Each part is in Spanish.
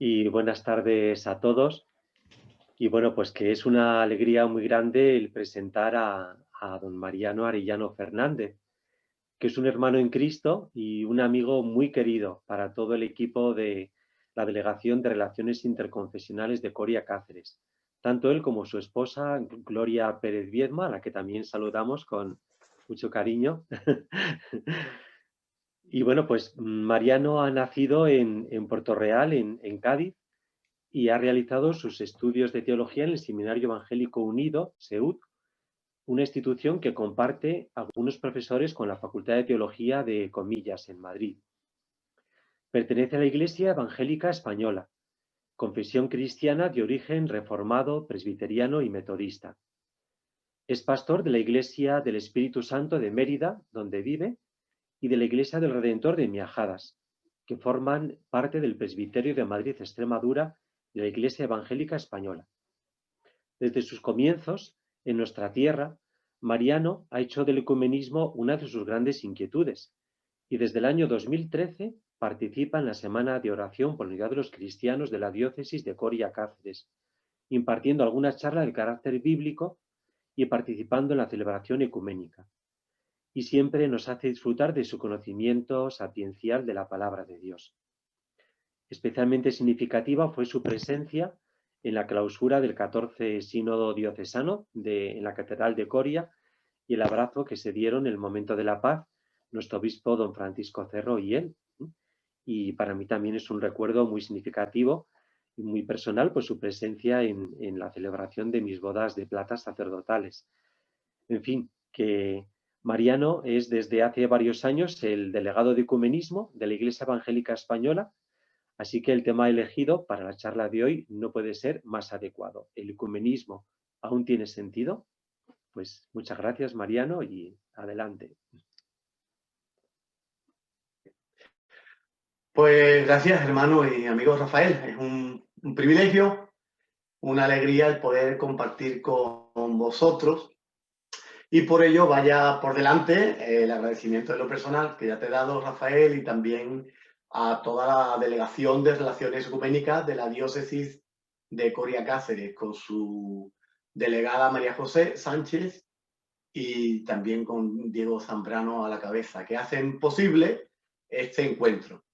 y buenas tardes a todos. Y bueno, pues que es una alegría muy grande el presentar a don Mariano Arellano Fernández, que es un hermano en Cristo y un amigo muy querido para todo el equipo de la Delegación de Relaciones Interconfesionales de Coria Cáceres. Tanto él como su esposa, Gloria Pérez Viedma, a la que también saludamos con mucho cariño. Y bueno, pues Mariano ha nacido en Puerto Real, en Cádiz, y ha realizado sus estudios de teología en el Seminario Evangélico Unido, SEUT, una institución que comparte algunos profesores con la Facultad de Teología de Comillas en Madrid. Pertenece a la Iglesia Evangélica Española, confesión cristiana de origen reformado, presbiteriano y metodista. Es pastor de la Iglesia del Espíritu Santo de Mérida, donde vive, y de la Iglesia del Redentor de Miajadas, que forman parte del Presbiterio de Madrid Extremadura de la Iglesia Evangélica Española. Desde sus comienzos, en nuestra tierra, Mariano ha hecho del ecumenismo una de sus grandes inquietudes y desde el año 2013 participa en la Semana de Oración por la Unidad de los Cristianos de la Diócesis de Coria Cáceres, impartiendo alguna charla de carácter bíblico y participando en la celebración ecuménica. Y siempre nos hace disfrutar de su conocimiento sapiencial de la palabra de Dios. Especialmente significativa fue su presencia en la clausura del 14 Sínodo Diocesano en la Catedral de Coria y el abrazo que se dieron en el momento de la paz nuestro obispo don Francisco Cerro y él. Y para mí también es un recuerdo muy significativo y muy personal por su presencia en la celebración de mis bodas de plata sacerdotales. En fin, que Mariano es desde hace varios años el delegado de ecumenismo de la Iglesia Evangélica Española. Así que el tema elegido para la charla de hoy no puede ser más adecuado. ¿El ecumenismo aún tiene sentido? Pues muchas gracias, Mariano, y adelante. Pues gracias, hermano y amigo Rafael. Es un privilegio, una alegría el poder compartir con vosotros. Y por ello vaya por delante el agradecimiento de lo personal que ya te he dado, Rafael, y también a toda la Delegación de Relaciones Ecuménicas de la Diócesis de Coria Cáceres, con su delegada María José Sánchez y también con Diego Zambrano a la cabeza, que hacen posible este encuentro.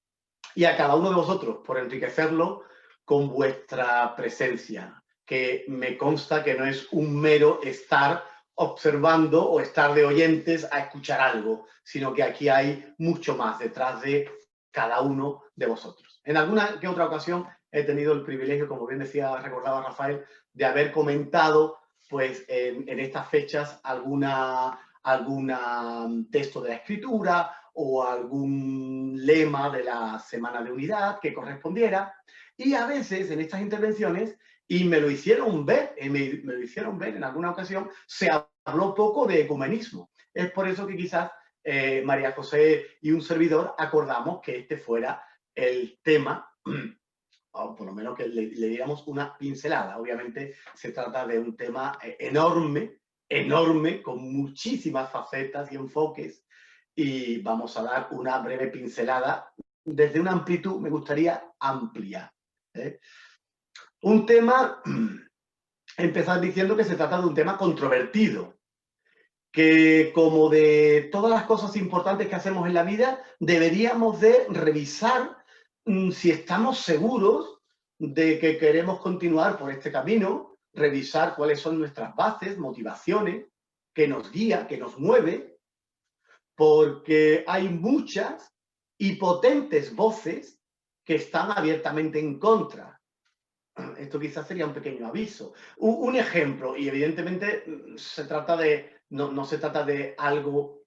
Y a cada uno de vosotros por enriquecerlo con vuestra presencia, que me consta que no es un mero estar observando o estar de oyentes a escuchar algo, sino que aquí hay mucho más detrás de cada uno de vosotros. En alguna que otra ocasión he tenido el privilegio, como bien decía, recordaba Rafael, de haber comentado pues en estas fechas alguna texto de la Escritura o algún lema de la Semana de Unidad que correspondiera. Y a veces en estas intervenciones, y me lo hicieron ver en alguna ocasión, se habló poco de ecumenismo. Es por eso que quizás María José y un servidor acordamos que este fuera el tema, o por lo menos que le diéramos una pincelada. Obviamente se trata de un tema enorme, con muchísimas facetas y enfoques, y vamos a dar una breve pincelada desde una amplitud, me gustaría amplia. Un tema, empezar diciendo que se trata de un tema controvertido, que como de todas las cosas importantes que hacemos en la vida, deberíamos de revisar si estamos seguros de que queremos continuar por este camino, revisar cuáles son nuestras bases, motivaciones, que nos guía, que nos mueve, porque hay muchas y potentes voces que están abiertamente en contra. Esto quizás sería un pequeño aviso. Un ejemplo, y evidentemente se trata de, no se trata de algo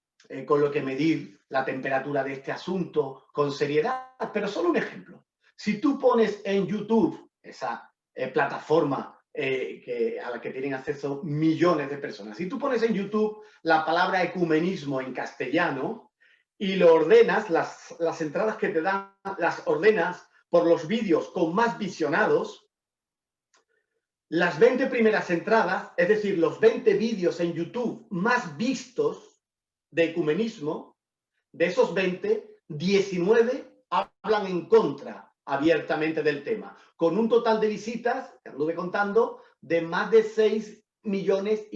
con lo que medir la temperatura de este asunto con seriedad, pero solo un ejemplo. Si tú pones en YouTube, esa plataforma a la que tienen acceso millones de personas, si tú pones en YouTube la palabra ecumenismo en castellano y lo ordenas, las entradas que te dan, las ordenas por los vídeos con más visionados, las 20 primeras entradas, es decir, los 20 vídeos en YouTube más vistos de ecumenismo, de esos 20, 19 hablan en contra abiertamente del tema, con un total de visitas, que anduve contando, de más de 6,5 millones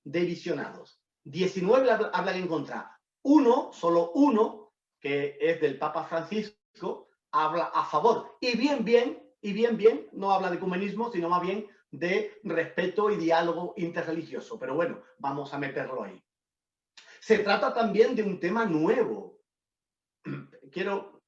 de visionados. 19 hablan en contra. Solo uno, que es del Papa Francisco, habla a favor. Y bien, no habla de ecumenismo, sino más bien de respeto y diálogo interreligioso. Pero bueno, vamos a meterlo ahí. Se trata también de un tema nuevo. Quiero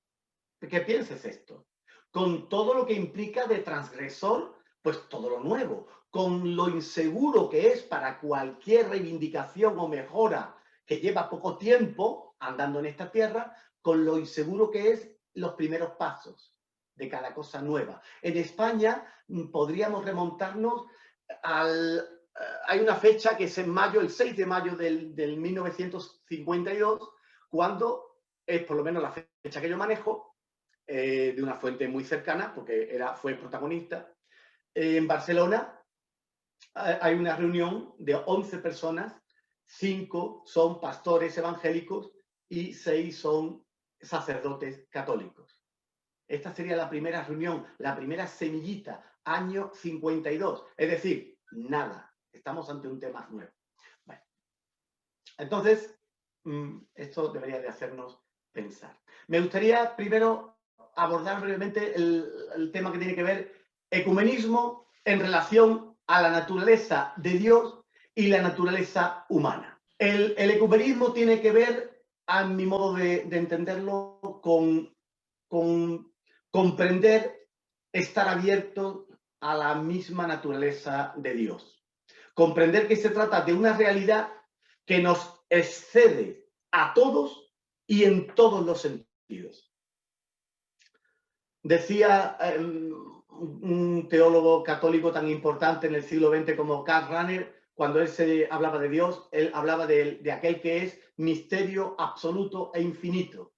que pienses esto. Con todo lo que implica de transgresor, pues todo lo nuevo. Con lo inseguro que es para cualquier reivindicación o mejora que lleva poco tiempo andando en esta tierra, con lo inseguro que es los primeros pasos de cada cosa nueva. En España podríamos remontarnos hay una fecha que es en mayo, el 6 de mayo del 1952, cuando es por lo menos la fecha que yo manejo, de una fuente muy cercana, porque fue protagonista. En Barcelona hay una reunión de 11 personas, 5 son pastores evangélicos y 6 son sacerdotes católicos. Esta sería la primera reunión, la primera semillita, año 52. Es decir, nada. Estamos ante un tema nuevo. Bueno, entonces, esto debería de hacernos pensar. Me gustaría primero abordar brevemente el tema que tiene que ver ecumenismo en relación a la naturaleza de Dios y la naturaleza humana. El ecumenismo tiene que ver, a mi modo de entenderlo, con comprender, estar abierto a la misma naturaleza de Dios. Comprender que se trata de una realidad que nos excede a todos y en todos los sentidos. Decía un teólogo católico tan importante en el siglo XX como Karl Rahner, cuando él hablaba de Dios, él hablaba de aquel que es misterio absoluto e infinito.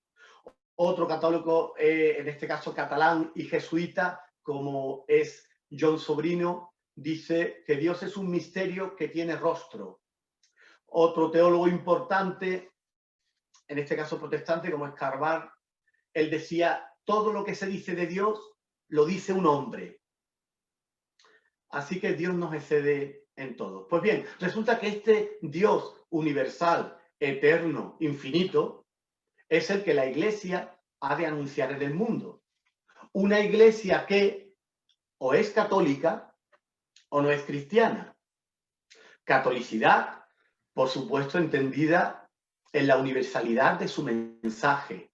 Otro católico, en este caso catalán y jesuita, como es John Sobrino, dice que Dios es un misterio que tiene rostro. Otro teólogo importante, en este caso protestante, como es Carvar, él decía, todo lo que se dice de Dios, lo dice un hombre. Así que Dios nos excede en todo. Pues bien, resulta que este Dios universal, eterno, infinito, es el que la Iglesia ha de anunciar en el mundo. Una Iglesia que o es católica o no es cristiana. Catolicidad, por supuesto, entendida en la universalidad de su mensaje,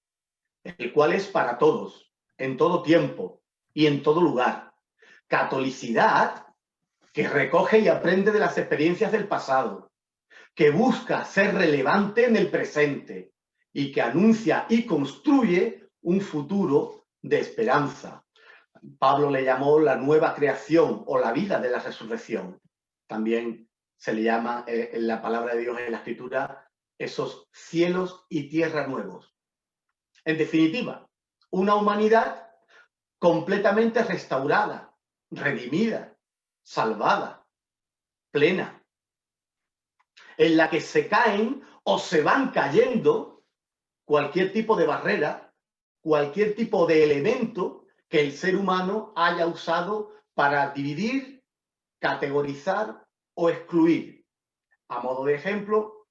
el cual es para todos, en todo tiempo y en todo lugar. Catolicidad que recoge y aprende de las experiencias del pasado, que busca ser relevante en el presente y que anuncia y construye un futuro de esperanza. Pablo le llamó la nueva creación o la vida de la resurrección. También se le llama en la palabra de Dios en la Escritura esos cielos y tierra nuevos. En definitiva, una humanidad completamente restaurada, redimida, salvada, plena, en la que se caen o se van cayendo cualquier tipo de barrera, cualquier tipo de elemento que el ser humano haya usado para dividir, categorizar o excluir. A modo de ejemplo,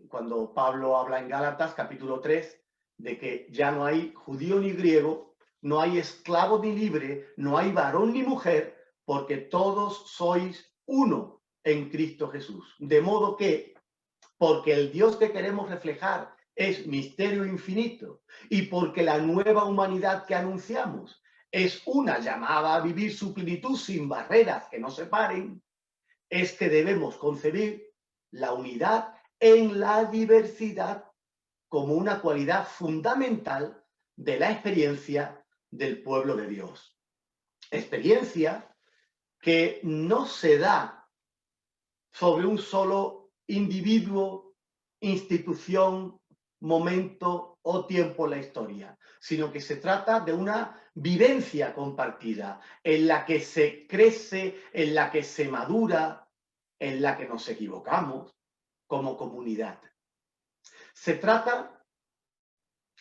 cuando Pablo habla en Gálatas, capítulo 3, de que ya no hay judío ni griego, no hay esclavo ni libre, no hay varón ni mujer, porque todos sois uno en Cristo Jesús. De modo que, porque el Dios que queremos reflejar es misterio infinito y porque la nueva humanidad que anunciamos es una llamada a vivir su plenitud sin barreras que nos separen, es que debemos concebir la unidad en la diversidad como una cualidad fundamental de la experiencia del pueblo de Dios. Experiencia que no se da sobre un solo individuo, institución, momento o tiempo en la historia, sino que se trata de una vivencia compartida en la que se crece, en la que se madura, en la que nos equivocamos como comunidad. Se trata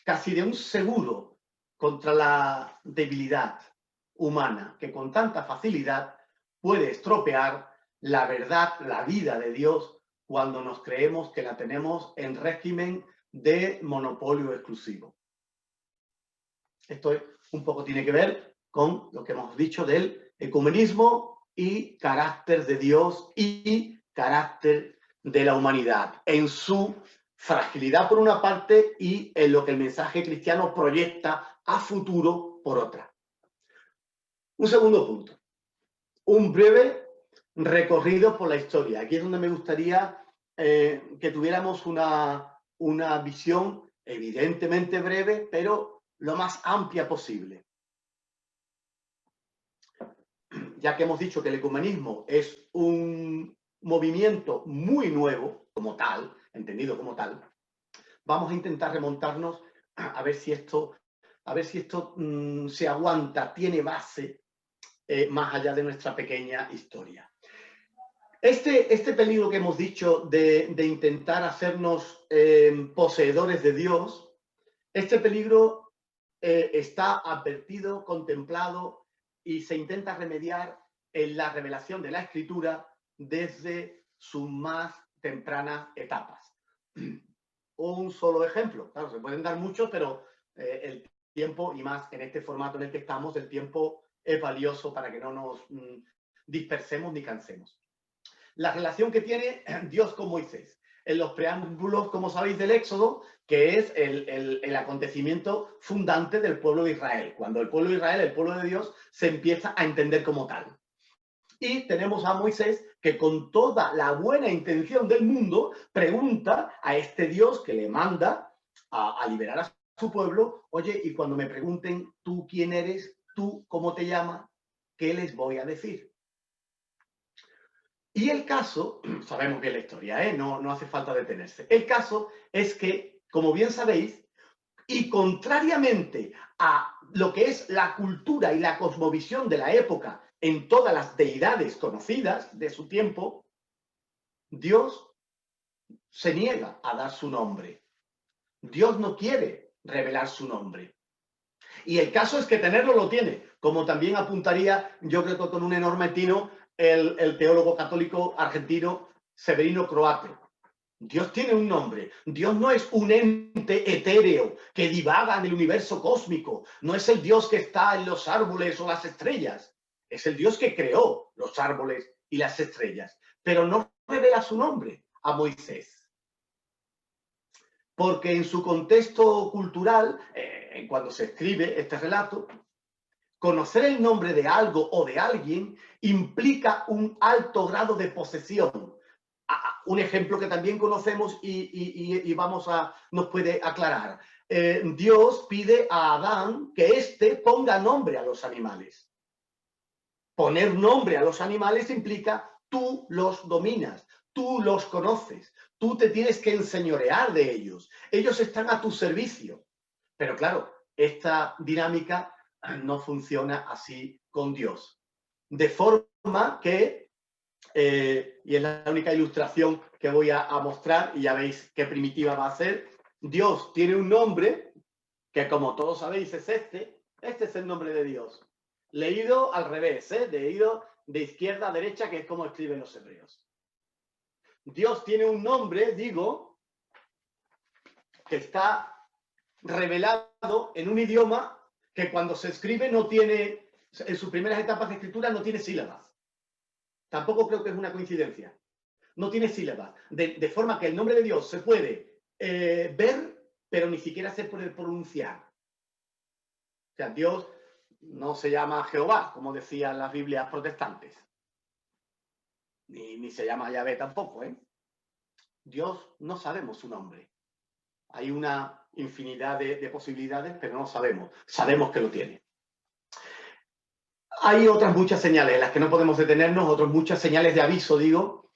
casi de un seguro contra la debilidad humana que con tanta facilidad puede estropear la verdad, la vida de Dios, cuando nos creemos que la tenemos en régimen de monopolio exclusivo. Esto un poco tiene que ver con lo que hemos dicho del ecumenismo y carácter de Dios y carácter de la humanidad, en su fragilidad por una parte y en lo que el mensaje cristiano proyecta a futuro por otra. Un segundo punto, un breve recorrido por la historia. Aquí es donde me gustaría que tuviéramos una visión evidentemente breve, pero lo más amplia posible. Ya que hemos dicho que el ecumenismo es un movimiento muy nuevo, como tal, entendido como tal, vamos a intentar remontarnos a ver si esto se aguanta, tiene base más allá de nuestra pequeña historia. Este peligro que hemos dicho de intentar hacernos poseedores de Dios, este peligro está advertido, contemplado y se intenta remediar en la revelación de la Escritura desde sus más tempranas etapas. Un solo ejemplo, claro, se pueden dar muchos, pero el tiempo, y más en este formato en el que estamos, el tiempo es valioso para que no nos dispersemos ni cansemos. La relación que tiene Dios con Moisés. En los preámbulos, como sabéis, del Éxodo, que es el acontecimiento fundante del pueblo de Israel. Cuando el pueblo de Israel, el pueblo de Dios, se empieza a entender como tal. Y tenemos a Moisés que con toda la buena intención del mundo pregunta a este Dios que le manda a liberar a su pueblo, oye, y cuando me pregunten, ¿tú quién eres? ¿Tú cómo te llamas? ¿Qué les voy a decir? Y el caso, sabemos bien la historia, no hace falta detenerse. El caso es que, como bien sabéis, y contrariamente a lo que es la cultura y la cosmovisión de la época en todas las deidades conocidas de su tiempo, Dios se niega a dar su nombre. Dios no quiere revelar su nombre. Y el caso es que tenerlo lo tiene, como también apuntaría, yo creo que con un enorme tino, el teólogo católico argentino Severino Croate. Dios tiene un nombre. Dios no es un ente etéreo que divaga en el universo cósmico. No es el Dios que está en los árboles o las estrellas. Es el Dios que creó los árboles y las estrellas. Pero no revela su nombre a Moisés. Porque en su contexto cultural, cuando se escribe este relato, conocer el nombre de algo o de alguien implica un alto grado de posesión. Un ejemplo que también conocemos y nos puede aclarar. Dios pide a Adán que éste ponga nombre a los animales. Poner nombre a los animales implica tú los dominas, tú los conoces, tú te tienes que enseñorear de ellos. Ellos están a tu servicio. Pero claro, esta dinámica no funciona así con Dios. De forma que, y es la única ilustración que voy a mostrar, y ya veis qué primitiva va a ser, Dios tiene un nombre que, como todos sabéis, es este es el nombre de Dios. Leído al revés, leído de izquierda a derecha, que es como escriben los hebreos. Dios tiene un nombre, digo, que está revelado en un idioma que cuando se escribe no tiene, en sus primeras etapas de escritura no tiene sílabas. Tampoco creo que es una coincidencia. No tiene sílabas. De forma que el nombre de Dios se puede ver, pero ni siquiera se puede pronunciar. O sea, Dios no se llama Jehová, como decían las Biblias protestantes. Ni se llama Yahvé tampoco, Dios no sabemos su nombre. Hay una infinidad de posibilidades, pero no sabemos. Sabemos que lo tiene. Hay otras muchas señales en las que no podemos detenernos, otras muchas señales de aviso, digo,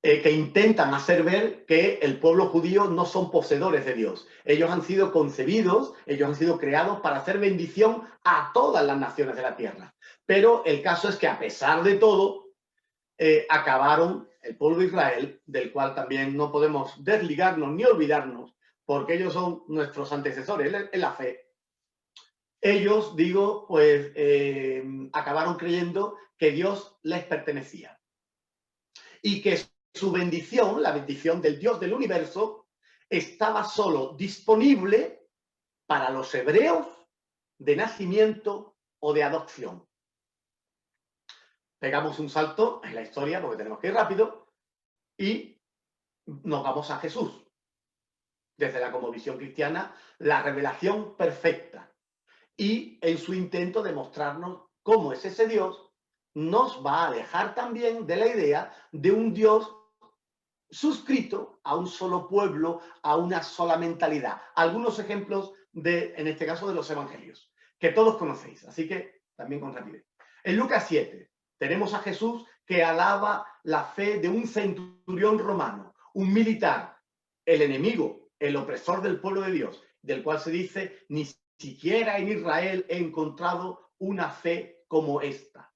que intentan hacer ver que el pueblo judío no son poseedores de Dios. Ellos han sido concebidos, ellos han sido creados para hacer bendición a todas las naciones de la tierra. Pero el caso es que a pesar de todo, acabaron el pueblo de Israel, del cual también no podemos desligarnos ni olvidarnos, porque ellos son nuestros antecesores en la fe. ellos, digo, pues acabaron creyendo que Dios les pertenecía y que su bendición, la bendición del Dios del universo, estaba solo disponible para los hebreos de nacimiento o de adopción. Pegamos un salto en la historia porque tenemos que ir rápido y nos vamos a Jesús. Desde la cosmovisión cristiana, la revelación perfecta. Y en su intento de mostrarnos cómo es ese Dios, nos va a alejar también de la idea de un Dios suscrito a un solo pueblo, a una sola mentalidad. Algunos ejemplos en este caso, de los evangelios, que todos conocéis, así que también con rapidez. En Lucas 7 tenemos a Jesús que alaba la fe de un centurión romano, un militar, el enemigo, el opresor del pueblo de Dios, del cual se dice, ni siquiera en Israel he encontrado una fe como esta.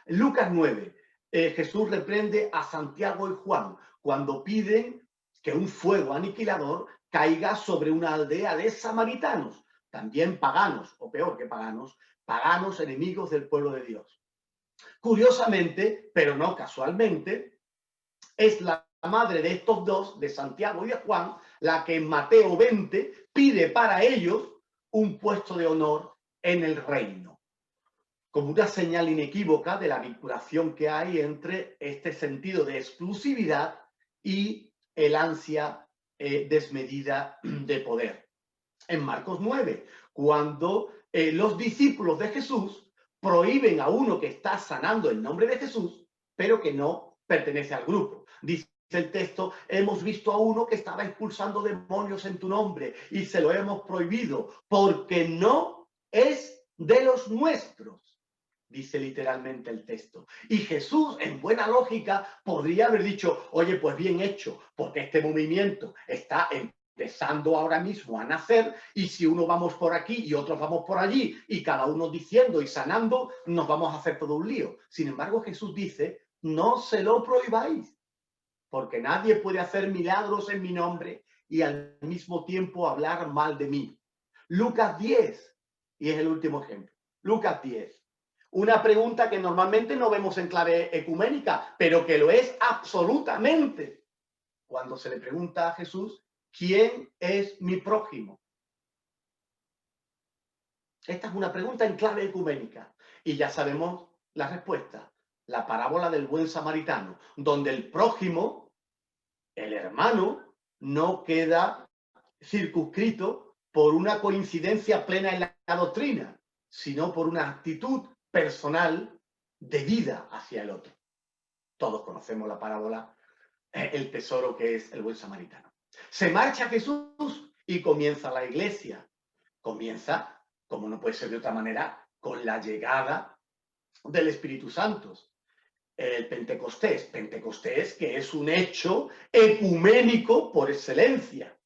En Lucas 9, Jesús reprende a Santiago y Juan cuando piden que un fuego aniquilador caiga sobre una aldea de samaritanos, también paganos, o peor que paganos, paganos enemigos del pueblo de Dios. Curiosamente, pero no casualmente, es la madre de estos dos, de Santiago y de Juan, la que en Mateo 20 pide para ellos un puesto de honor en el reino, como una señal inequívoca de la vinculación que hay entre este sentido de exclusividad y el ansia desmedida de poder. En Marcos 9, cuando los discípulos de Jesús prohíben a uno que está sanando en nombre de Jesús, pero que no pertenece al grupo. Dice el texto, hemos visto a uno que estaba expulsando demonios en tu nombre y se lo hemos prohibido porque no es de los nuestros. Dice literalmente el texto. Y Jesús, en buena lógica, podría haber dicho, oye, pues bien hecho, porque este movimiento está empezando ahora mismo a nacer, y si uno vamos por aquí y otros vamos por allí, y cada uno diciendo y sanando, nos vamos a hacer todo un lío. Sin embargo, Jesús dice, no se lo prohibáis, porque nadie puede hacer milagros en mi nombre y al mismo tiempo hablar mal de mí. Lucas 10, y es el último ejemplo. Lucas 10. Una pregunta que normalmente no vemos en clave ecuménica, pero que lo es absolutamente. Cuando se le pregunta a Jesús, ¿quién es mi prójimo? Esta es una pregunta en clave ecuménica. Y ya sabemos la respuesta. La parábola del buen samaritano, donde el prójimo, el hermano, no queda circunscrito por una coincidencia plena en la doctrina, sino por una actitud personal de vida hacia el otro. Todos conocemos la parábola, el tesoro que es el buen samaritano. Se marcha Jesús y comienza la iglesia. Comienza, como no puede ser de otra manera, con la llegada del Espíritu Santo. El Pentecostés. Pentecostés, que es un hecho ecuménico por excelencia,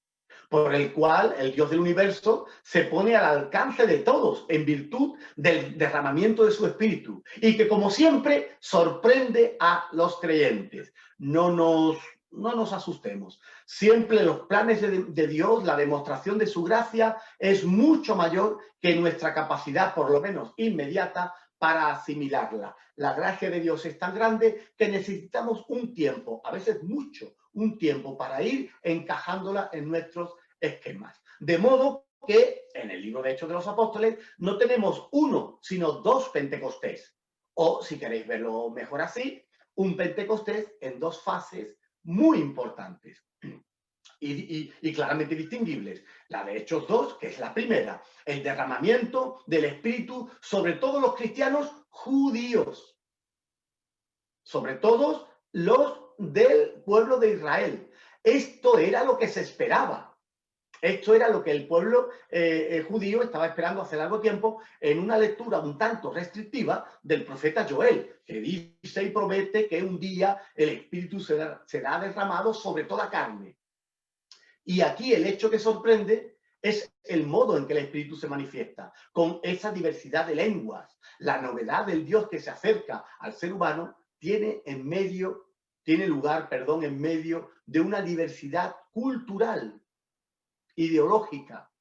por el cual el Dios del universo se pone al alcance de todos en virtud del derramamiento de su espíritu y que, como siempre, sorprende a los creyentes. No nos asustemos. Siempre los planes de Dios, la demostración de su gracia es mucho mayor que nuestra capacidad, por lo menos inmediata, para asimilarla. La gracia de Dios es tan grande que necesitamos un tiempo, a veces mucho, un tiempo para ir encajándola en nuestros esquemas. De modo que en el libro de Hechos de los Apóstoles no tenemos uno, sino dos Pentecostés. O, si queréis verlo mejor así, un Pentecostés en dos fases muy importantes y claramente distinguibles. La de Hechos 2, que es la primera, el derramamiento del Espíritu sobre todos los cristianos judíos, sobre todos los del pueblo de Israel. Esto era lo que se esperaba. Esto era lo que el pueblo judío estaba esperando hace largo tiempo en una lectura un tanto restrictiva del profeta Joel, que dice y promete que un día el Espíritu será derramado sobre toda carne. Y aquí el hecho que sorprende es el modo en que el Espíritu se manifiesta, con esa diversidad de lenguas. La novedad del Dios que se acerca al ser humano tiene lugar en medio de una diversidad cultural, ideológica,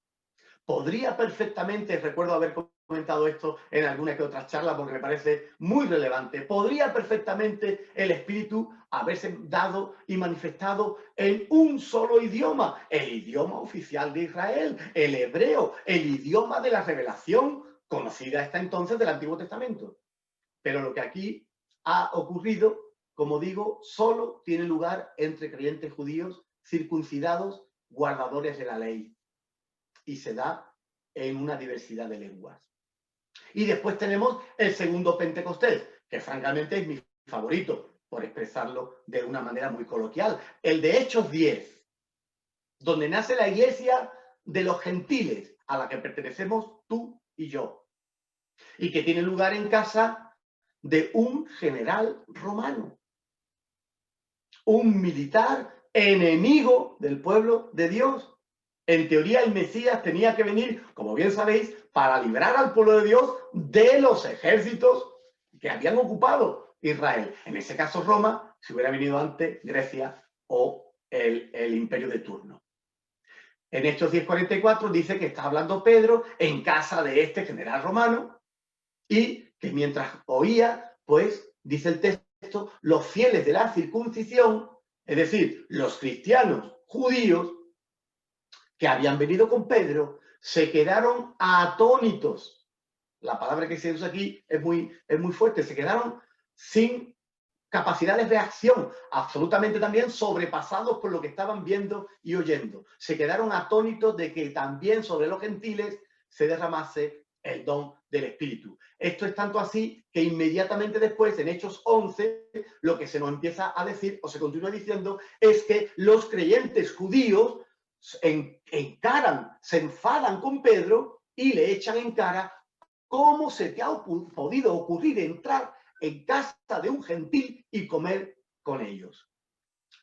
podría perfectamente, recuerdo haber comentado esto en alguna que otra charla porque me parece muy relevante, podría perfectamente el Espíritu haberse dado y manifestado en un solo idioma, el idioma oficial de Israel, el hebreo, el idioma de la revelación conocida hasta entonces del Antiguo Testamento. Pero lo que aquí ha ocurrido, como digo, solo tiene lugar entre creyentes judíos circuncidados, guardadores de la ley, y se da en una diversidad de lenguas. Y después tenemos el segundo Pentecostés, que francamente es mi favorito, por expresarlo de una manera muy coloquial, el de Hechos 10, donde nace la iglesia de los gentiles, a la que pertenecemos tú y yo, y que tiene lugar en casa de un general romano, un militar enemigo del pueblo de Dios. En teoría, el Mesías tenía que venir, como bien sabéis, para liberar al pueblo de Dios de los ejércitos que habían ocupado Israel. En ese caso, Roma, si hubiera venido antes, Grecia o el imperio de turno. En Hechos 10:44 dice que está hablando Pedro en casa de este general romano y que mientras oía, pues, dice el texto, los fieles de la circuncisión, es decir, los cristianos judíos, que habían venido con Pedro, se quedaron atónitos. La palabra que se usa aquí es muy fuerte. Se quedaron sin capacidad de reacción, absolutamente también sobrepasados por lo que estaban viendo y oyendo. Se quedaron atónitos de que también sobre los gentiles se derramase el don del Espíritu. Esto es tanto así que inmediatamente después, en Hechos 11, lo que se nos empieza a decir, o se continúa diciendo, es que los creyentes judíos encaran, se enfadan con Pedro y le echan en cara cómo se te ha podido ocurrir entrar en casa de un gentil y comer con ellos.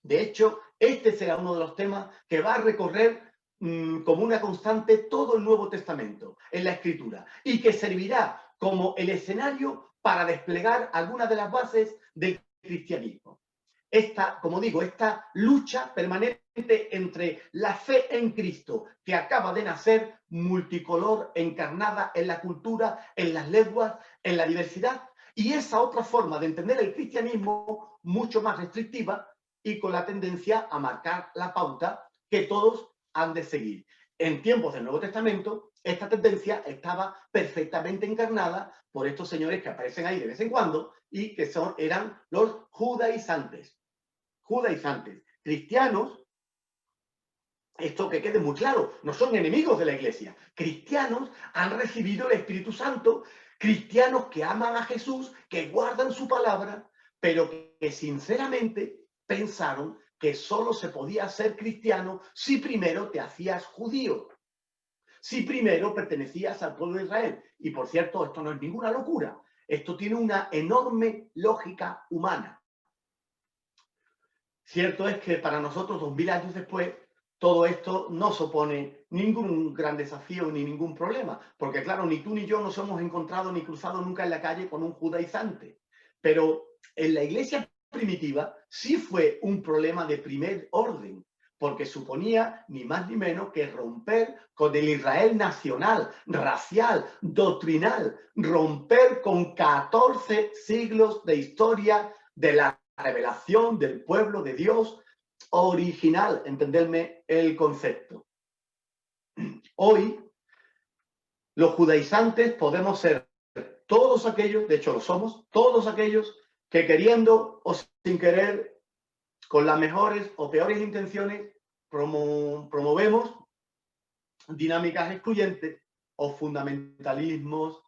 De hecho, este será uno de los temas que va a recorrer como una constante todo el Nuevo Testamento en la Escritura y que servirá como el escenario para desplegar algunas de las bases del cristianismo. Esta, como digo, esta lucha permanente entre la fe en Cristo, que acaba de nacer multicolor, encarnada en la cultura, en las lenguas, en la diversidad, y esa otra forma de entender el cristianismo mucho más restrictiva y con la tendencia a marcar la pauta que todos han de seguir. En tiempos del Nuevo Testamento, esta tendencia estaba perfectamente encarnada por estos señores que aparecen ahí de vez en cuando y que eran los judaizantes. Judaizantes, cristianos, esto que quede muy claro, no son enemigos de la iglesia. Cristianos han recibido el Espíritu Santo, cristianos que aman a Jesús, que guardan su palabra, pero que sinceramente pensaron que solo se podía ser cristiano si primero te hacías judío, si primero pertenecías al pueblo de Israel. Y por cierto, esto no es ninguna locura, esto tiene una enorme lógica humana. Cierto es que para nosotros, 2000 años después, todo esto no supone ningún gran desafío ni ningún problema, porque claro, ni tú ni yo nos hemos encontrado ni cruzado nunca en la calle con un judaizante, pero en la iglesia primitiva sí fue un problema de primer orden, porque suponía ni más ni menos que romper con el Israel nacional, racial, doctrinal, romper con 14 siglos de historia de la revelación del pueblo de Dios original, entenderme el concepto. Hoy, los judaizantes podemos ser todos aquellos, de hecho lo somos, todos aquellos que queriendo o sin querer, con las mejores o peores intenciones, promovemos dinámicas excluyentes o fundamentalismos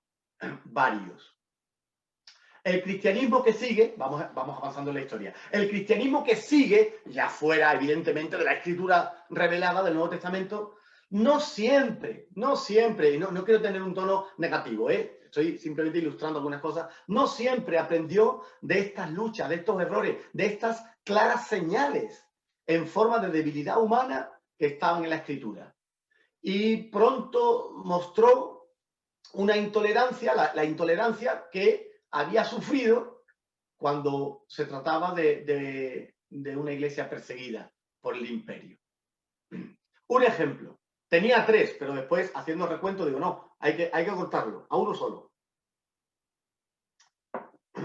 varios. El cristianismo que sigue, vamos avanzando en la historia, el cristianismo que sigue, ya fuera evidentemente de la escritura revelada del Nuevo Testamento, no siempre, y no quiero tener un tono negativo, estoy simplemente ilustrando algunas cosas, no siempre aprendió de estas luchas, de estos errores, de estas claras señales en forma de debilidad humana que estaban en la escritura. Y pronto mostró una intolerancia, la intolerancia que había sufrido cuando se trataba de una iglesia perseguida por el imperio. Un ejemplo, Tenía 3, pero después, haciendo recuento, digo, no, hay que cortarlo, a uno solo.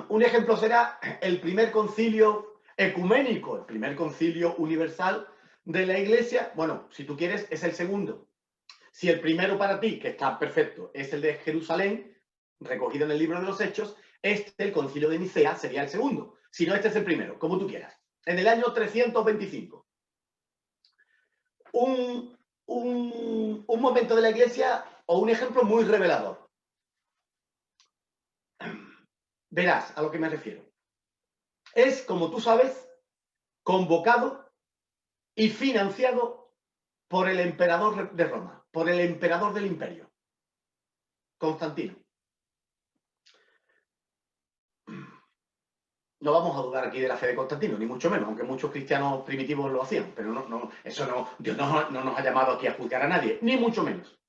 Un ejemplo será el primer concilio ecuménico, el primer concilio universal de la Iglesia. Bueno, si tú quieres, es el segundo. Si el primero para ti, que está perfecto, es el de Jerusalén, recogido en el libro de los Hechos, el concilio de Nicea, sería el segundo. Si no, este es el primero, como tú quieras. En el año 325. Un momento de la Iglesia o un ejemplo muy revelador. Verás a lo que me refiero. Es, como tú sabes, convocado y financiado por el emperador de Roma, por el emperador del imperio, Constantino. No vamos a dudar aquí de la fe de Constantino, ni mucho menos, aunque muchos cristianos primitivos lo hacían, pero Dios no nos ha llamado aquí a juzgar a nadie, ni mucho menos.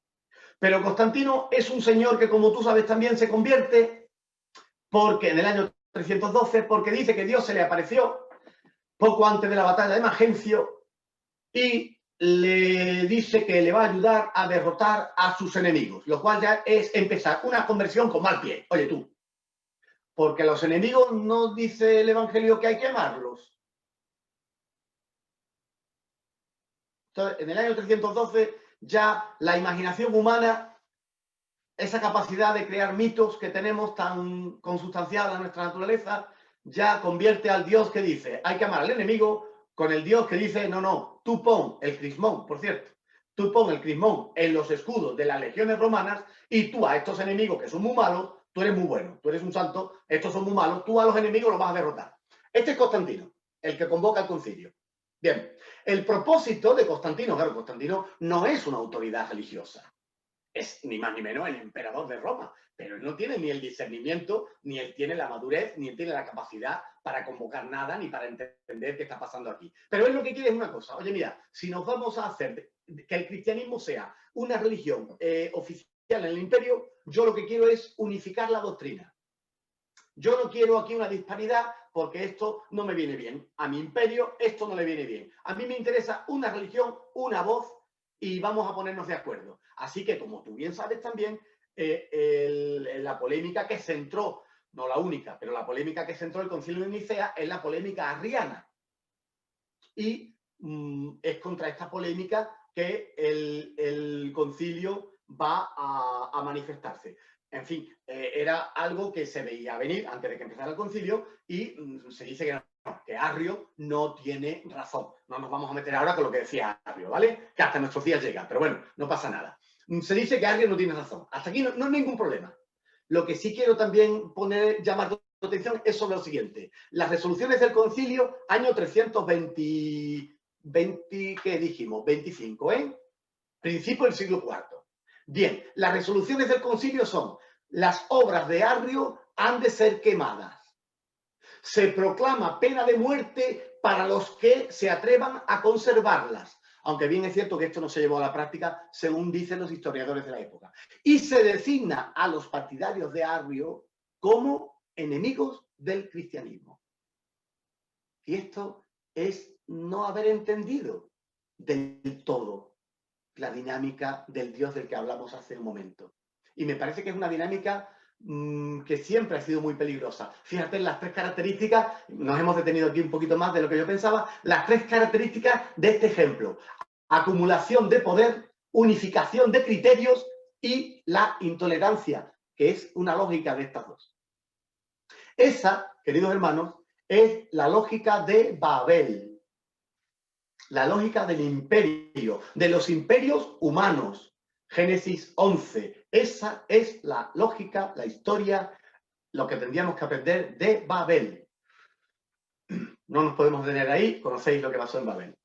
Pero Constantino es un señor que, como tú sabes, también se convierte porque en el año 312, porque dice que Dios se le apareció poco antes de la batalla de Magencio y le dice que le va a ayudar a derrotar a sus enemigos, lo cual ya es empezar una conversión con mal pie. Oye tú, porque a los enemigos no dice el Evangelio que hay que amarlos. Entonces, en el año 312 ya la imaginación humana, esa capacidad de crear mitos que tenemos tan consustanciada en nuestra naturaleza, ya convierte al Dios que dice hay que amar al enemigo con el Dios que dice no, tú pon el crismón, por cierto, tú pon el crismón en los escudos de las legiones romanas y tú a estos enemigos que son muy malos, tú eres muy bueno, tú eres un santo, estos son muy malos, tú a los enemigos los vas a derrotar. Este es Constantino, el que convoca el concilio. Bien, el propósito de Constantino, claro, Constantino no es una autoridad religiosa, es ni más ni menos el emperador de Roma, pero él no tiene ni el discernimiento, ni él tiene la madurez, ni él tiene la capacidad para convocar nada, ni para entender qué está pasando aquí. Pero él lo que quiere es una cosa, oye mira, si nos vamos a hacer que el cristianismo sea una religión oficial en el imperio, yo lo que quiero es unificar la doctrina. Yo no quiero aquí una disparidad porque esto no me viene bien. A mi imperio esto no le viene bien. A mí me interesa una religión, una voz y vamos a ponernos de acuerdo. Así que, como tú bien sabes también, la polémica que centró, no la única, pero la polémica que centró el Concilio de Nicea es la polémica arriana. Y es contra esta polémica que el concilio va a manifestarse. En fin, era algo que se veía venir antes de que empezara el concilio y se dice que Arrio no tiene razón. No nos vamos a meter ahora con lo que decía Arrio, ¿vale? Que hasta nuestros días llega, pero bueno, no pasa nada. Se dice que Arrio no tiene razón. Hasta aquí no hay ningún problema. Lo que sí quiero también llamar tu atención es sobre lo siguiente. Las resoluciones del concilio, año 320, ¿qué dijimos? 25, ¿eh? Principio del siglo IV. Bien, las resoluciones del concilio son: las obras de Arrio han de ser quemadas. Se proclama pena de muerte para los que se atrevan a conservarlas, aunque bien es cierto que esto no se llevó a la práctica, según dicen los historiadores de la época. Y se designa a los partidarios de Arrio como enemigos del cristianismo. Y esto es no haber entendido del todo la dinámica del Dios del que hablamos hace un momento. Y me parece que es una dinámica que siempre ha sido muy peligrosa. Fíjate en las 3 características, nos hemos detenido aquí un poquito más de lo que yo pensaba, las 3 características de este ejemplo: acumulación de poder, unificación de criterios y la intolerancia, que es una lógica de estas dos. Esa, queridos hermanos, es la lógica de Babel. La lógica del imperio, de los imperios humanos. Génesis 11. Esa es la lógica, la historia, lo que tendríamos que aprender de Babel. No nos podemos detener ahí, conocéis lo que pasó en Babel.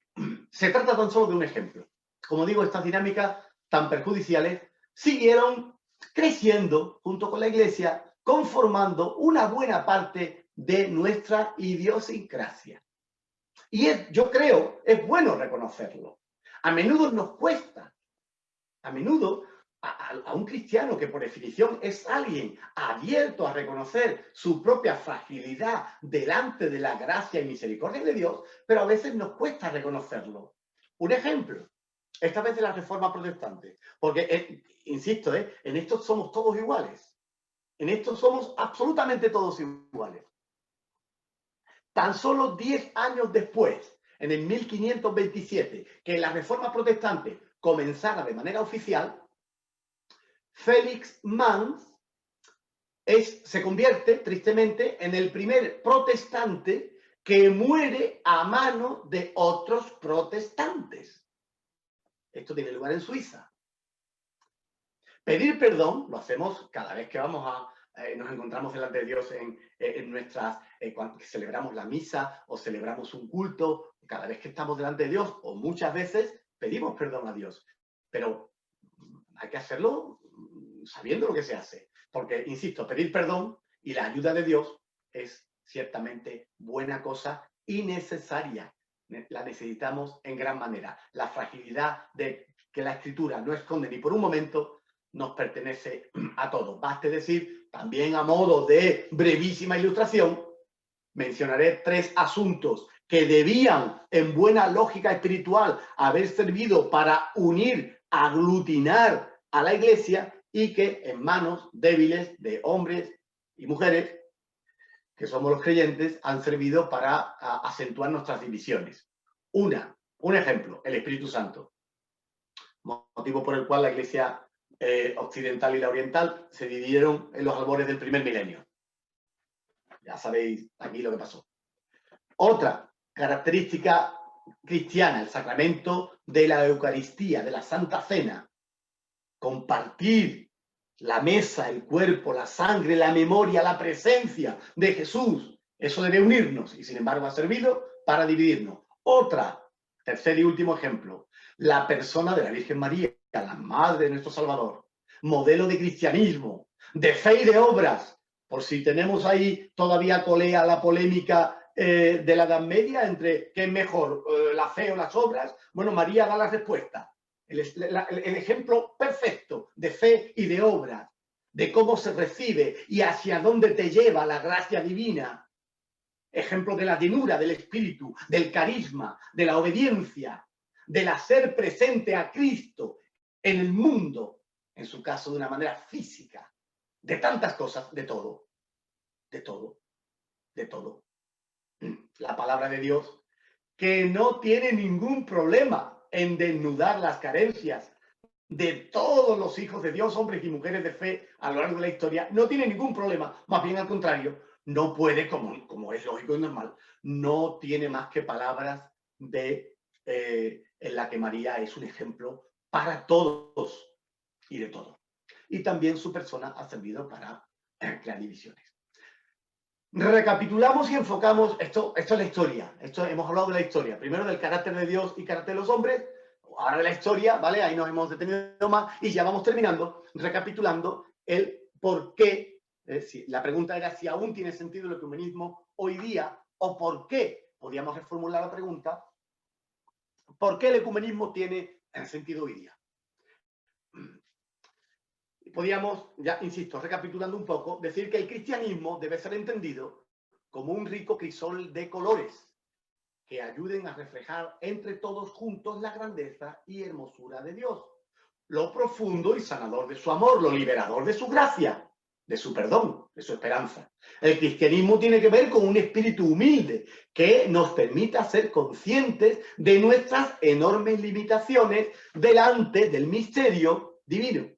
Se trata tan solo de un ejemplo. Como digo, estas dinámicas tan perjudiciales siguieron creciendo junto con la Iglesia, conformando una buena parte de nuestra idiosincrasia. Y yo creo, es bueno reconocerlo. A menudo nos cuesta. A menudo a un cristiano que por definición es alguien abierto a reconocer su propia fragilidad delante de la gracia y misericordia de Dios, pero a veces nos cuesta reconocerlo. Un ejemplo, esta vez de la Reforma Protestante, porque, insisto, en esto somos todos iguales. En esto somos absolutamente todos iguales. Tan solo 10 años después, en el 1527, que la Reforma Protestante comenzara de manera oficial, Félix Mans se convierte, tristemente, en el primer protestante que muere a mano de otros protestantes. Esto tiene lugar en Suiza. Pedir perdón lo hacemos cada vez que nos encontramos delante de Dios en nuestras, cuando celebramos la misa o celebramos un culto, cada vez que estamos delante de Dios, o muchas veces pedimos perdón a Dios. Pero hay que hacerlo sabiendo lo que se hace. Porque, insisto, pedir perdón y la ayuda de Dios es ciertamente buena cosa y necesaria. La necesitamos en gran manera. La fragilidad de que la Escritura no esconde ni por un momento nos pertenece a todos. Baste decir, también a modo de brevísima ilustración, mencionaré 3 asuntos que debían, en buena lógica espiritual, haber servido para unir, aglutinar a la Iglesia y que en manos débiles de hombres y mujeres, que somos los creyentes, han servido para acentuar nuestras divisiones. Un ejemplo, el Espíritu Santo. Motivo por el cual la Iglesia occidental y la oriental se dividieron en los albores del primer milenio. Ya sabéis aquí lo que pasó. Otra característica cristiana, el sacramento de la Eucaristía, de la Santa Cena. Compartir la mesa, el cuerpo, la sangre, la memoria, la presencia de Jesús. Eso debe unirnos y sin embargo ha servido para dividirnos. Tercer y último ejemplo, la persona de la Virgen María, la madre de nuestro Salvador, modelo de cristianismo, de fe y de obras. Por si tenemos ahí todavía colea la polémica de la Edad Media entre qué es mejor, la fe o las obras, bueno, María da la respuesta. El ejemplo perfecto de fe y de obra, de cómo se recibe y hacia dónde te lleva la gracia divina. Ejemplo de la llenura del espíritu, del carisma, de la obediencia, del hacer presente a Cristo en el mundo, en su caso de una manera física, de tantas cosas, de todo, de todo, de todo. La palabra de Dios, que no tiene ningún problema en desnudar las carencias de todos los hijos de Dios, hombres y mujeres de fe a lo largo de la historia, no tiene ningún problema, más bien al contrario, no puede, como es lógico y normal, no tiene más que palabras en la que María es un ejemplo para todos y de todo. Y también su persona ha servido para crear divisiones. Recapitulamos y enfocamos, esto es la historia, hemos hablado de la historia, primero del carácter de Dios y carácter de los hombres, ahora de la historia, ¿vale? Ahí nos hemos detenido más y ya vamos terminando, recapitulando el por qué, la pregunta era si aún tiene sentido el ecumenismo hoy día o por qué, podríamos reformular la pregunta, ¿por qué el ecumenismo tiene sentido hoy día? Podríamos, ya insisto, recapitulando un poco, decir que el cristianismo debe ser entendido como un rico crisol de colores que ayuden a reflejar entre todos juntos la grandeza y hermosura de Dios, lo profundo y sanador de su amor, lo liberador de su gracia, de su perdón, de su esperanza. El cristianismo tiene que ver con un espíritu humilde que nos permita ser conscientes de nuestras enormes limitaciones delante del misterio divino.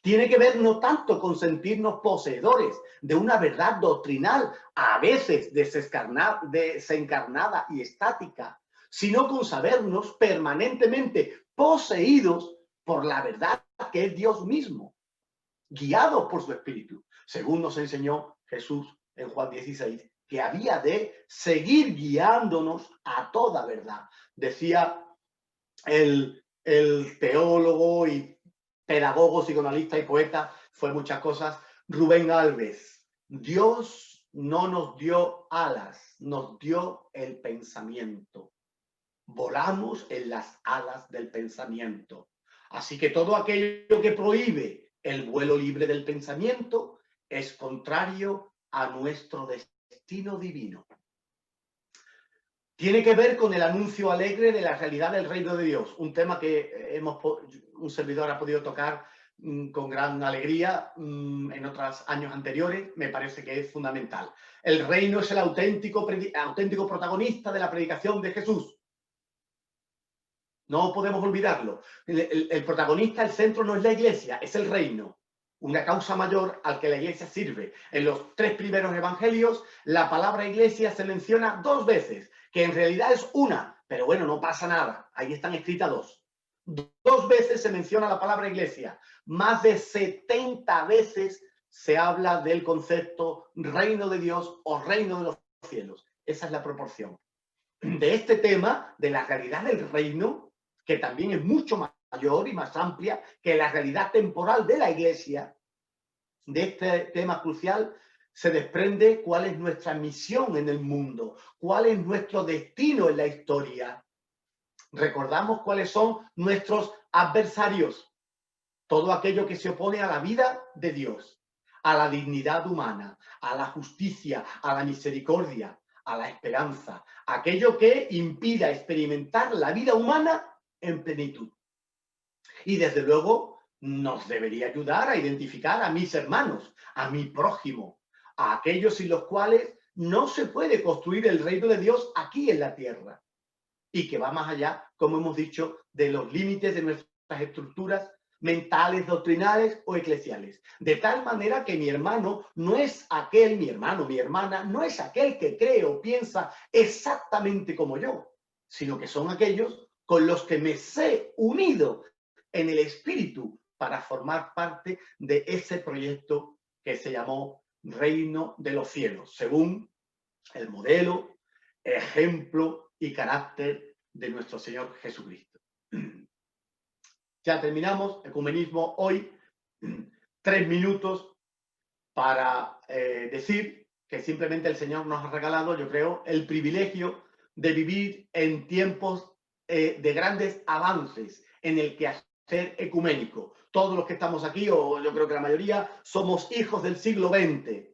Tiene que ver no tanto con sentirnos poseedores de una verdad doctrinal, a veces desencarnada y estática, sino con sabernos permanentemente poseídos por la verdad que es Dios mismo, guiados por su Espíritu, según nos enseñó Jesús en Juan 16, que había de seguir guiándonos a toda verdad. Decía el teólogo y pedagogo, psicoanalista y poeta, fue muchas cosas, Rubén Alves. Dios no nos dio alas, nos dio el pensamiento. Volamos en las alas del pensamiento. Así que todo aquello que prohíbe el vuelo libre del pensamiento es contrario a nuestro destino divino. tiene que ver con el anuncio alegre de la realidad del reino de Dios, un tema que un servidor ha podido tocar con gran alegría en otros años anteriores. Me parece que es fundamental. El reino es el auténtico protagonista de la predicación de Jesús. No podemos olvidarlo. El protagonista, el centro, no es la iglesia, es el reino. Una causa mayor al que la iglesia sirve. En los 3 primeros evangelios, la palabra iglesia se menciona 2 veces, que en realidad es una, pero bueno, no pasa nada. Ahí están escritas 2. 2 veces se menciona la palabra iglesia. Más de 70 veces se habla del concepto reino de Dios o reino de los cielos. Esa es la proporción. De este tema, de la realidad del reino, que también es mucho mayor y más amplia que la realidad temporal de la iglesia, de este tema crucial se desprende cuál es nuestra misión en el mundo, cuál es nuestro destino en la historia. Recordamos cuáles son nuestros adversarios, todo aquello que se opone a la vida de Dios, a la dignidad humana, a la justicia, a la misericordia, a la esperanza, aquello que impida experimentar la vida humana en plenitud. Y desde luego nos debería ayudar a identificar a mis hermanos, a mi prójimo, a aquellos sin los cuales no se puede construir el reino de Dios aquí en la tierra, y que va más allá, como hemos dicho, de los límites de nuestras estructuras mentales, doctrinales o eclesiales. De tal manera que mi hermano no es aquel, mi hermano, mi hermana, no es aquel que cree o piensa exactamente como yo, sino que son aquellos con los que me sé unido en el espíritu para formar parte de ese proyecto que se llamó Reino de los Cielos, según el modelo, ejemplo y carácter de nuestro Señor Jesucristo. Ya terminamos, ecumenismo hoy, 3 minutos para decir que simplemente el Señor nos ha regalado, yo creo, el privilegio de vivir en tiempos de grandes avances en el quehacer ecuménico. Todos los que estamos aquí, o yo creo que la mayoría, somos hijos del siglo XX.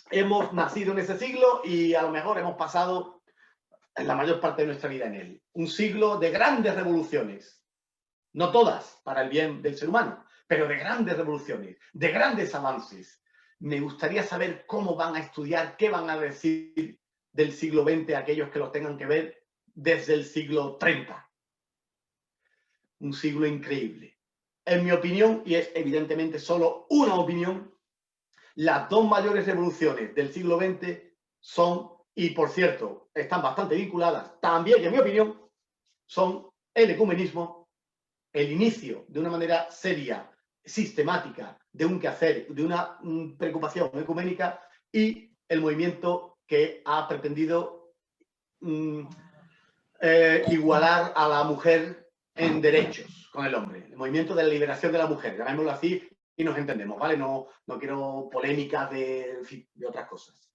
Hemos nacido en ese siglo y a lo mejor hemos pasado la mayor parte de nuestra vida en él. Un siglo de grandes revoluciones. No todas para el bien del ser humano, pero de grandes revoluciones, de grandes avances. Me gustaría saber cómo van a estudiar, qué van a decir del siglo XX aquellos que lo tengan que ver desde el siglo 30. Un siglo increíble. En mi opinión, y es evidentemente solo una opinión, las 2 mayores revoluciones del siglo XX son, y por cierto, están bastante vinculadas, también en mi opinión, son el ecumenismo, el inicio de una manera seria, sistemática, de un quehacer, de una preocupación ecuménica, y el movimiento que ha pretendido igualar a la mujer en derechos con el hombre. El movimiento de la liberación de la mujer, llamémoslo así, y nos entendemos, ¿vale? No quiero polémicas de otras cosas.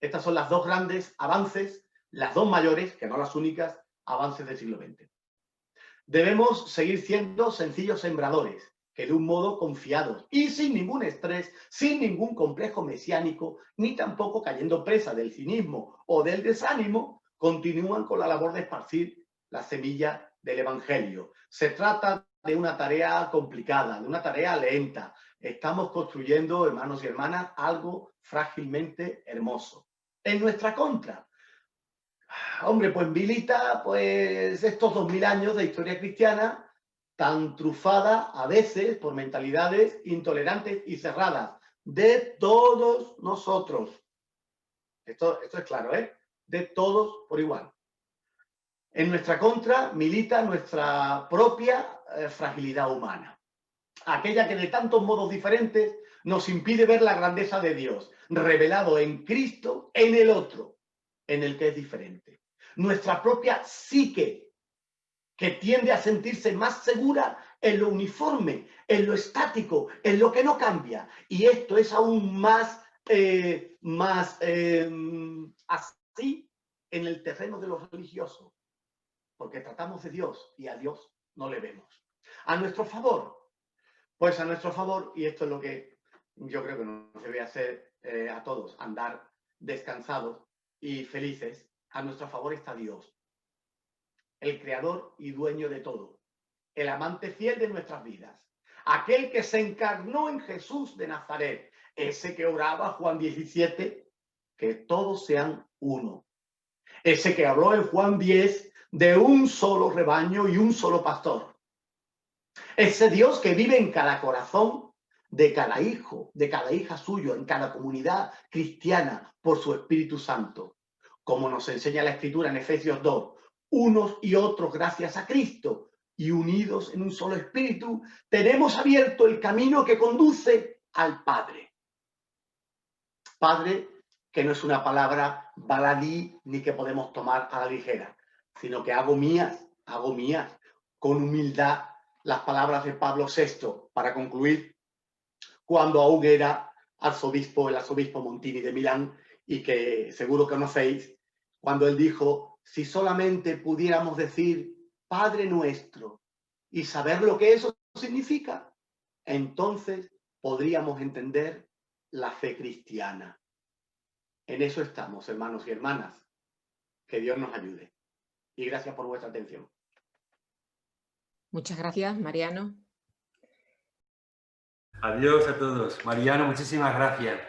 Estas son las 2 grandes avances, las 2 mayores, que no las únicas, avances del siglo XX. Debemos seguir siendo sencillos sembradores, que de un modo confiados y sin ningún estrés, sin ningún complejo mesiánico, ni tampoco cayendo presa del cinismo o del desánimo, continúan con la labor de esparcir la semilla del Evangelio. Se trata de una tarea complicada, de una tarea lenta. Estamos construyendo, hermanos y hermanas, algo frágilmente hermoso. En nuestra contra, hombre, pues milita pues estos 2000 años de historia cristiana tan trufada a veces por mentalidades intolerantes y cerradas de todos nosotros. Esto es claro, ¿eh? De todos por igual. En nuestra contra milita nuestra propia fragilidad humana, aquella que de tantos modos diferentes nos impide ver la grandeza de Dios, revelado en Cristo, en el otro, en el que es diferente. Nuestra propia psique, que tiende a sentirse más segura en lo uniforme, en lo estático, en lo que no cambia. Y esto es aún más así en el terreno de lo religioso, porque tratamos de Dios y a Dios no le vemos. A nuestro favor, pues a nuestro favor, y esto es lo que yo creo que nos debe hacer a todos, andar descansados y felices, a nuestro favor está Dios, el creador y dueño de todo, el amante fiel de nuestras vidas, aquel que se encarnó en Jesús de Nazaret, ese que oraba Juan 17, que todos sean uno, ese que habló en Juan 10 de un solo rebaño y un solo pastor, ese Dios que vive en cada corazón de cada hijo, de cada hija suyo, en cada comunidad cristiana por su Espíritu Santo, como nos enseña la Escritura en Efesios 2, unos y otros gracias a Cristo y unidos en un solo espíritu, tenemos abierto el camino que conduce al Padre. Padre, que no es una palabra baladí ni que podemos tomar a la ligera, sino que hago mías con humildad las palabras de Pablo VI para concluir, cuando aún era arzobispo, el arzobispo Montini de Milán, y que seguro conocéis, cuando él dijo, si solamente pudiéramos decir Padre nuestro y saber lo que eso significa, entonces podríamos entender la fe cristiana. En eso estamos, hermanos y hermanas. Que Dios nos ayude. Y gracias por vuestra atención. Muchas gracias, Mariano. Adiós a todos. Mariano, muchísimas gracias.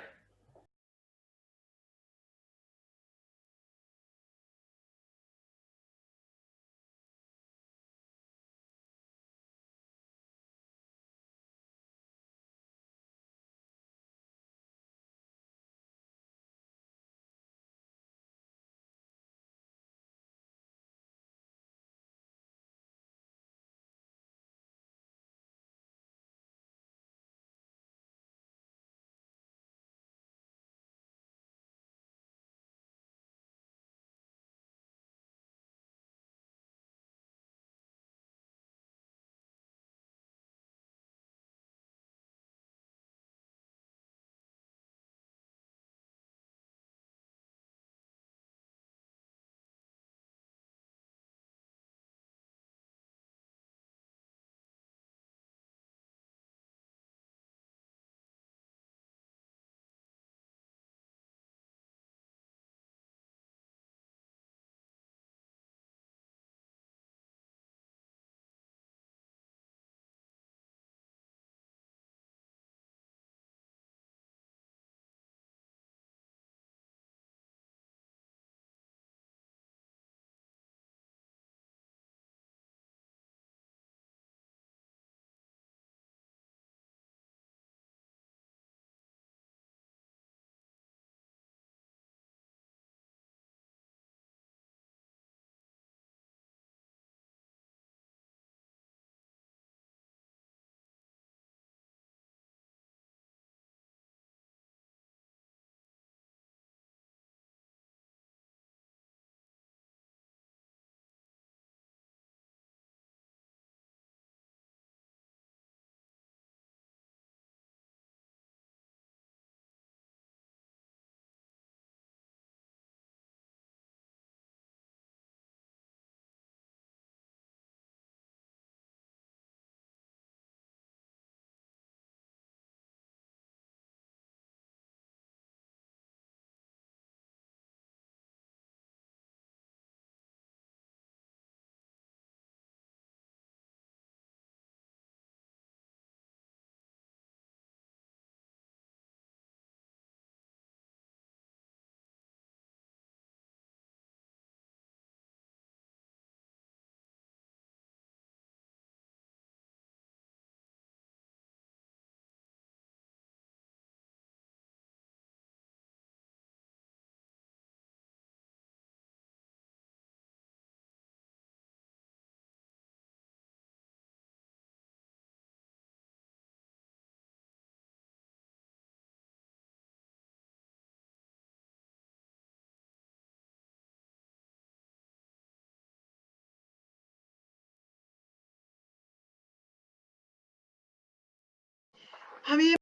A mí